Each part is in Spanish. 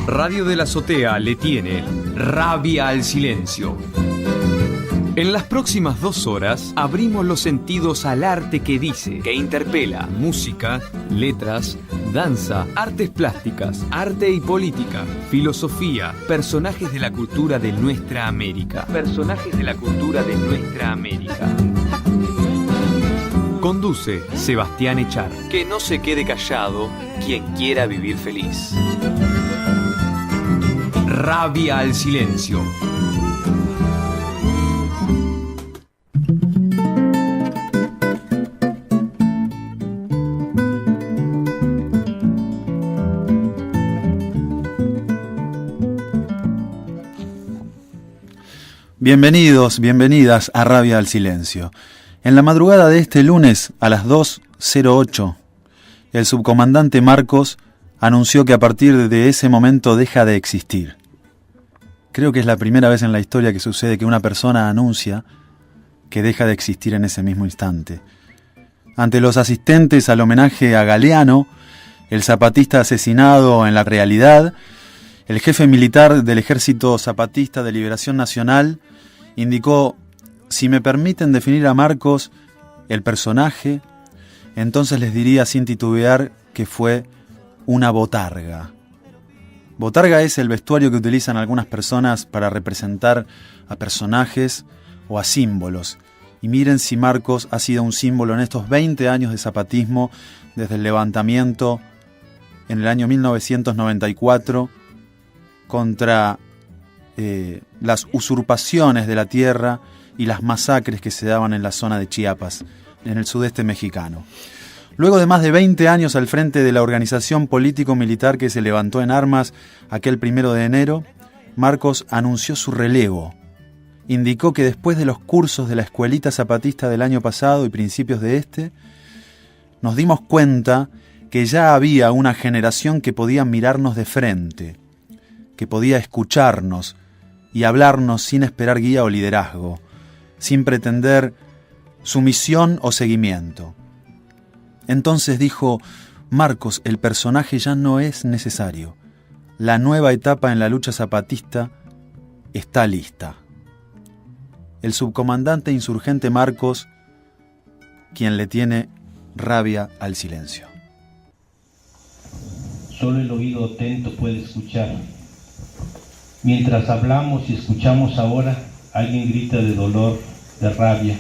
Radio de la Azotea le tiene Rabia al Silencio. En las próximas 2 horas abrimos los sentidos al arte que dice, que interpela: música, letras, danza, artes plásticas, arte y política, filosofía, personajes de la cultura de nuestra América. Personajes de la cultura de nuestra América. Conduce Sebastián Echar. Que no se quede callado quien quiera vivir feliz. Rabia al Silencio. Bienvenidos, bienvenidas a Rabia al Silencio. En la madrugada de este lunes a las 2:08, el subcomandante Marcos anunció que a partir de ese momento deja de existir. Creo que es la primera vez en la historia que sucede que una persona anuncia que deja de existir en ese mismo instante. Ante los asistentes al homenaje a Galeano, el zapatista asesinado en la realidad, el jefe militar del Ejército Zapatista de Liberación Nacional indicó: si me permiten definir a Marcos, el personaje, entonces les diría sin titubear que fue una botarga. Botarga es el vestuario que utilizan algunas personas para representar a personajes o a símbolos. Y miren si Marcos ha sido un símbolo en estos 20 años de zapatismo, desde el levantamiento en el año 1994 contra las usurpaciones de la tierra y las masacres que se daban en la zona de Chiapas, en el sudeste mexicano. Luego de más de 20 años al frente de la organización político-militar que se levantó en armas aquel 1 de enero, Marcos anunció su relevo. Indicó que después de los cursos de la escuelita zapatista del año pasado y principios de este, nos dimos cuenta que ya había una generación que podía mirarnos de frente, que podía escucharnos y hablarnos sin esperar guía o liderazgo, sin pretender sumisión o seguimiento. Entonces dijo: Marcos, el personaje ya no es necesario. La nueva etapa en la lucha zapatista está lista. El subcomandante insurgente Marcos, quien le tiene rabia al silencio. Solo el oído atento puede escuchar. Mientras hablamos y escuchamos ahora, alguien grita de dolor, de rabia.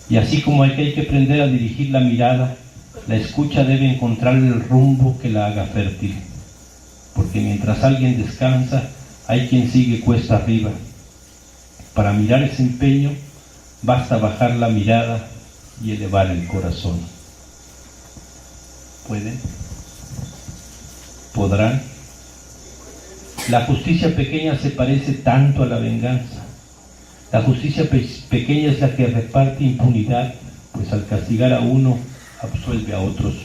Y así como hay que aprender a dirigir la mirada, la escucha debe encontrar el rumbo que la haga fértil. Porque mientras alguien descansa, hay quien sigue cuesta arriba. Para mirar ese empeño, basta bajar la mirada y elevar el corazón. ¿Pueden? ¿Podrán? La justicia pequeña se parece tanto a la venganza. La justicia pequeña es la que reparte impunidad, pues al castigar a uno, absuelve a otros.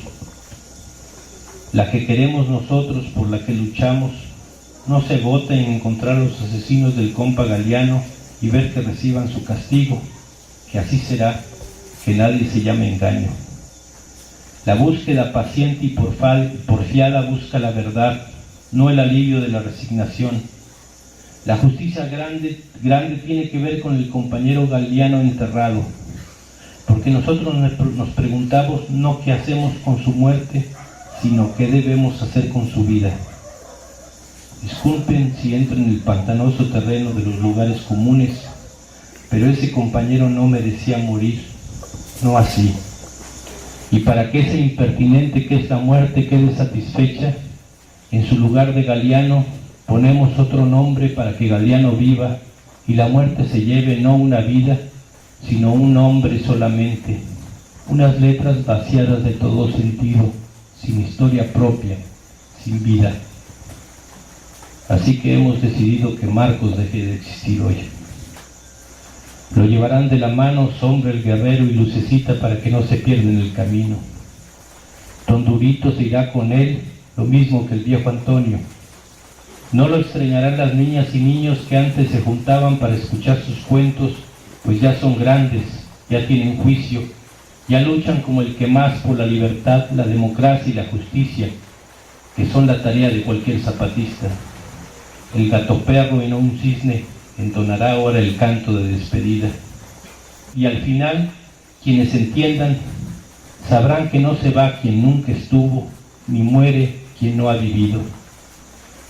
La que queremos nosotros, por la que luchamos, no se agota en encontrar a los asesinos del compa Galeano y ver que reciban su castigo, que así será, que nadie se llame engaño. La búsqueda paciente y porfiada busca la verdad, no el alivio de la resignación. La justicia grande tiene que ver con el compañero Galeano enterrado, porque nosotros nos preguntamos no qué hacemos con su muerte, sino qué debemos hacer con su vida. Disculpen si entro en el pantanoso terreno de los lugares comunes, pero ese compañero no merecía morir, no así. Y para que ese impertinente que es la muerte quede satisfecha, en su lugar de Galeano ponemos otro nombre para que Galeano viva y la muerte se lleve no una vida, sino un nombre solamente, unas letras vaciadas de todo sentido, sin historia propia, sin vida. Así que hemos decidido que Marcos deje de existir hoy. Lo llevarán de la mano Sombra el Guerrero y Lucecita para que no se pierda en el camino. Don Durito se irá con él, lo mismo que el viejo Antonio. No lo extrañarán las niñas y niños que antes se juntaban para escuchar sus cuentos, pues ya son grandes, ya tienen juicio, ya luchan como el que más por la libertad, la democracia y la justicia, que son la tarea de cualquier zapatista. el gato perro y no un cisne entonará ahora el canto de despedida. Y al final, quienes entiendan, sabrán que no se va quien nunca estuvo, ni muere quien no ha vivido.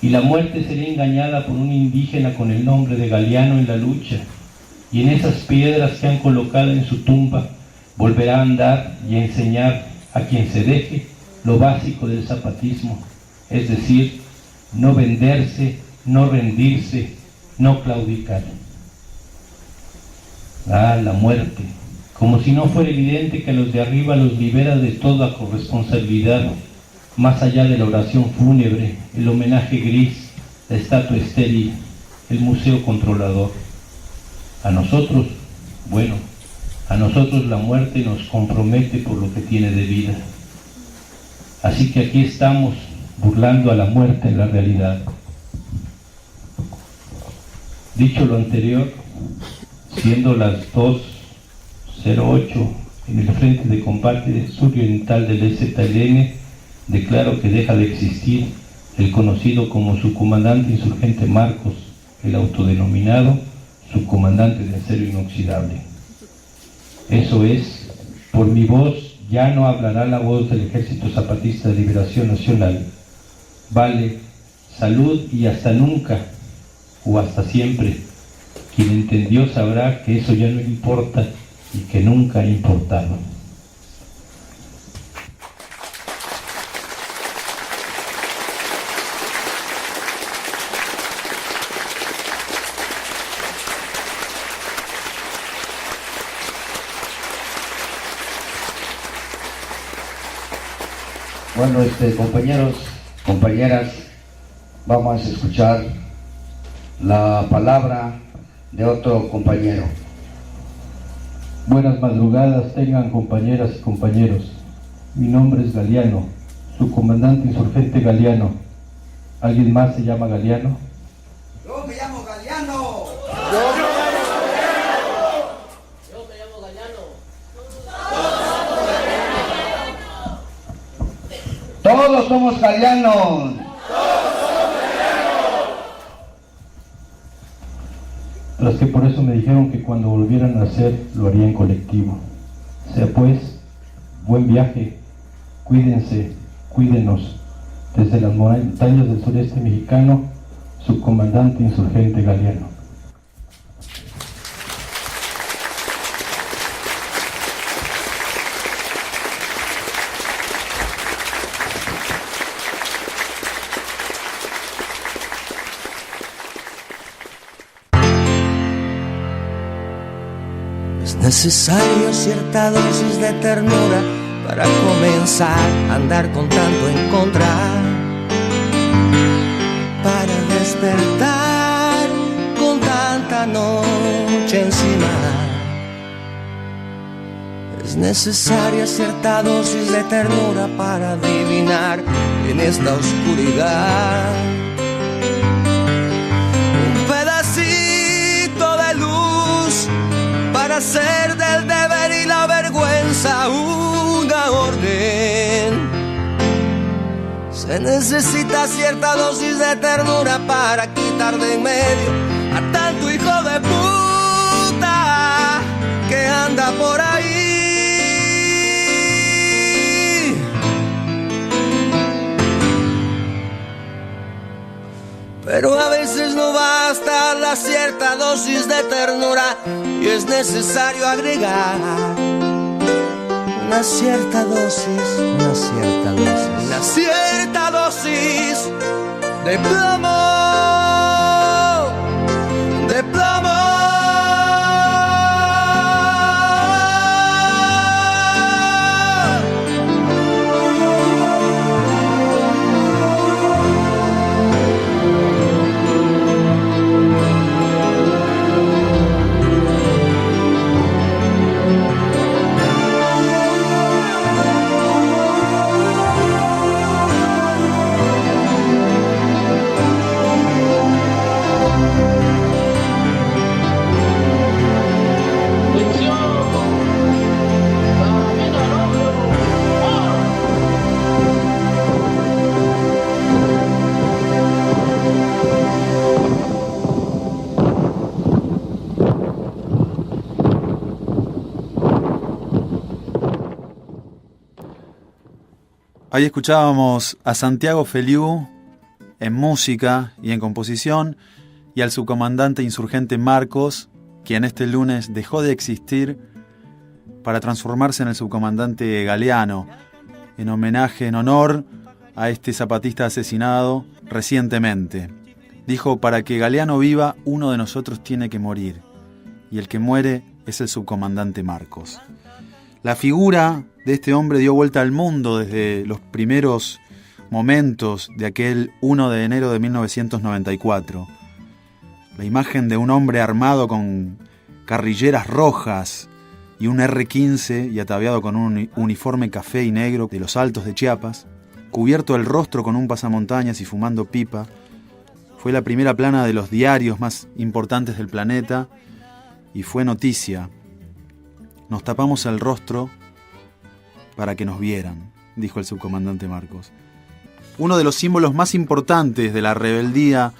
Y la muerte será engañada por un indígena con el nombre de Galiano en la lucha, y en esas piedras que han colocado en su tumba, volverá a andar y a enseñar a quien se deje lo básico del zapatismo, es decir, no venderse, no rendirse, no claudicar. Ah, la muerte, como si no fuera evidente que a los de arriba los libera de toda corresponsabilidad, más allá de la oración fúnebre, el homenaje gris, la estatua estéril, el museo controlador. A nosotros, bueno, a nosotros la muerte nos compromete por lo que tiene de vida. Así que aquí estamos, burlando a la muerte en la realidad. Dicho lo anterior, siendo las 2:08 en el frente de combate suroriental del EZLN, declaro que deja de existir el conocido como subcomandante insurgente Marcos, el autodenominado subcomandante de acero inoxidable. Eso es, por mi voz ya no hablará la voz del Ejército Zapatista de Liberación Nacional. Vale, salud y hasta nunca, o hasta siempre. Quien entendió sabrá que eso ya no importa y que nunca ha importado. Bueno, compañeros, compañeras, vamos a escuchar la palabra de otro compañero. Buenas madrugadas tengan compañeras y compañeros. Mi nombre es Galiano, subcomandante insurgente Galiano. ¿Alguien más se llama Galiano? Yo me llamo Galiano. Todos somos galianos. Tras que por eso me dijeron que cuando volvieran a nacer lo haría en colectivo. Sea pues, buen viaje, cuídense, cuídenos. Desde las montañas del sureste mexicano, subcomandante insurgente Galiano. Es necesario cierta dosis de ternura para comenzar a andar con tanto en contra, para despertar con tanta noche encima. Es necesaria cierta dosis de ternura para adivinar en esta oscuridad un pedacito de luz para hacer del deber y la vergüenza una orden. Se necesita cierta dosis de ternura para quitar de en medio a tanto hijo de puta que anda por ahí. Pero a veces no basta la cierta dosis de ternura y es necesario agregar una cierta dosis, una cierta dosis, una cierta dosis de plomo, de plomo. Ahí escuchábamos a Santiago Feliú en música y en composición y al subcomandante insurgente Marcos, quien este lunes dejó de existir para transformarse en el subcomandante Galeano, en homenaje, en honor a este zapatista asesinado recientemente. Dijo: para que Galeano viva, uno de nosotros tiene que morir, y el que muere es el subcomandante Marcos. La figura de este hombre dio vuelta al mundo desde los primeros momentos de aquel 1 de enero de 1994. La imagen de un hombre armado con carrilleras rojas y un R-15 y ataviado con un uniforme café y negro de los Altos de Chiapas, cubierto el rostro con un pasamontañas y fumando pipa, fue la primera plana de los diarios más importantes del planeta y fue noticia. Nos tapamos el rostro para que nos vieran, dijo el subcomandante Marcos. Uno de los símbolos más importantes de la rebeldía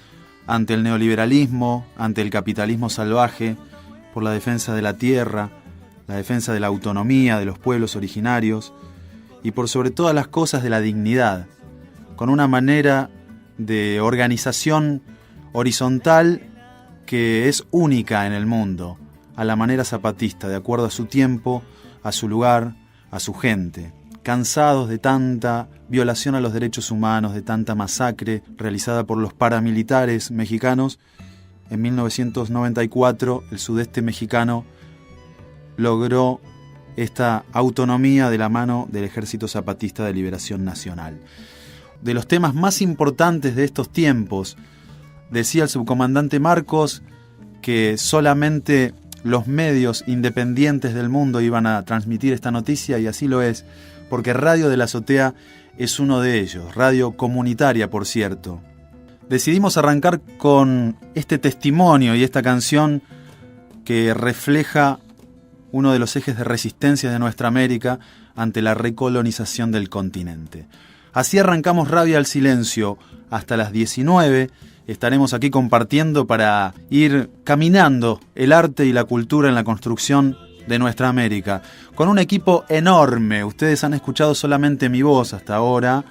ante el neoliberalismo, ante el capitalismo salvaje, por la defensa de la tierra, la defensa de la autonomía de los pueblos originarios y por sobre todas las cosas de la dignidad, con una manera de organización horizontal que es única en el mundo, a la manera zapatista, de acuerdo a su tiempo, a su lugar, a su gente. Cansados de tanta violación a los derechos humanos, de tanta masacre realizada por los paramilitares mexicanos, en 1994 el sudeste mexicano logró esta autonomía de la mano del Ejército Zapatista de Liberación Nacional. De los temas más importantes de estos tiempos, decía el subcomandante Marcos que solamente los medios independientes del mundo iban a transmitir esta noticia, y así lo es, porque Radio de la Azotea es uno de ellos, radio comunitaria, por cierto. Decidimos arrancar con este testimonio y esta canción que refleja uno de los ejes de resistencia de nuestra América ante la recolonización del continente. Así arrancamos Rabia al Silencio. Hasta las 19 estaremos aquí compartiendo para ir caminando el arte y la cultura en la construcción de nuestra América, con un equipo enorme. Ustedes han escuchado solamente mi voz hasta ahora,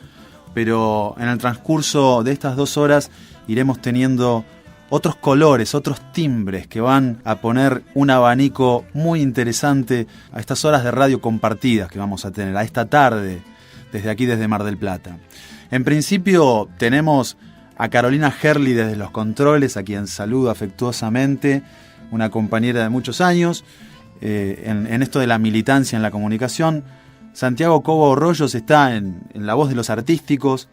pero en el transcurso de estas 2 horas iremos teniendo otros colores, otros timbres que van a poner un abanico muy interesante a estas horas de radio compartidas que vamos a tener, a esta tarde, desde aquí, desde Mar del Plata. En principio tenemos a Carolina Herli desde los controles, a quien saludo afectuosamente, una compañera de muchos años, en esto de la militancia en la comunicación. Santiago Cobo Rollos está en la voz de los artísticos.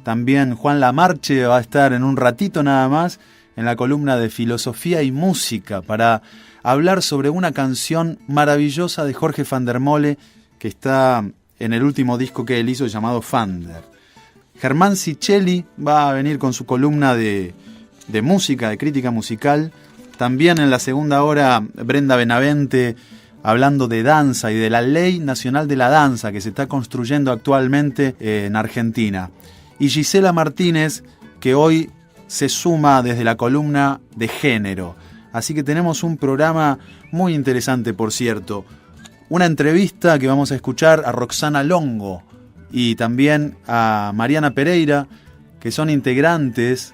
También Juan Lamarche va a estar en un ratito nada más en la columna de filosofía y música para hablar sobre una canción maravillosa de Jorge van der Mole que está en el último disco que él hizo llamado Fander. Germán Sicheli va a venir con su columna de música, de crítica musical. También en la segunda hora Brenda Benavente hablando de danza y de la Ley Nacional de la Danza que se está construyendo actualmente en Argentina. Y Gisela Martínez, que hoy se suma desde la columna de género. Así que tenemos un programa muy interesante, por cierto. Una entrevista que vamos a escuchar a Roxana Longo y también a Mariana Pereira, que son integrantes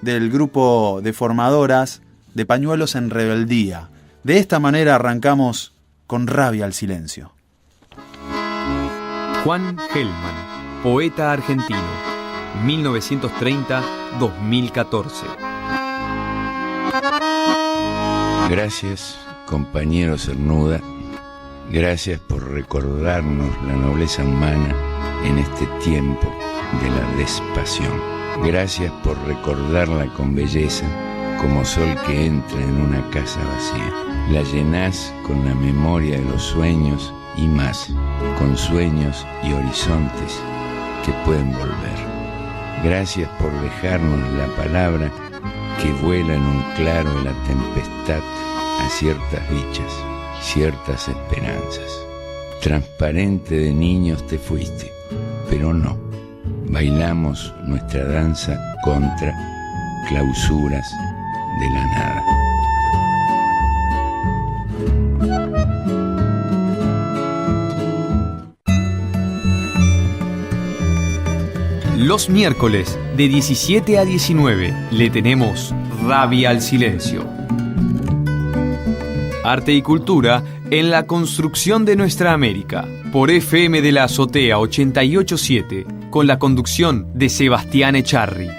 del grupo de formadoras de Pañuelos en Rebeldía. De esta manera arrancamos con Rabia al Silencio. Juan Gelman, poeta argentino, 1930-2014. Gracias, compañero Cernuda. Gracias por recordarnos la nobleza humana en este tiempo de la despasión. Gracias por recordarla con belleza, como sol que entra en una casa vacía. La llenás con la memoria de los sueños y más, con sueños y horizontes que pueden volver. Gracias por dejarnos la palabra que vuela en un claro de la tempestad a ciertas dichas, ciertas esperanzas. Transparente de niños te fuiste, pero no. Bailamos nuestra danza contra clausuras de la nada. Los miércoles de 17 a 19 le tenemos Rabia al Silencio. Arte y cultura en la construcción de nuestra América. Por FM de la Azotea 88.7, con la conducción de Sebastián Echarri.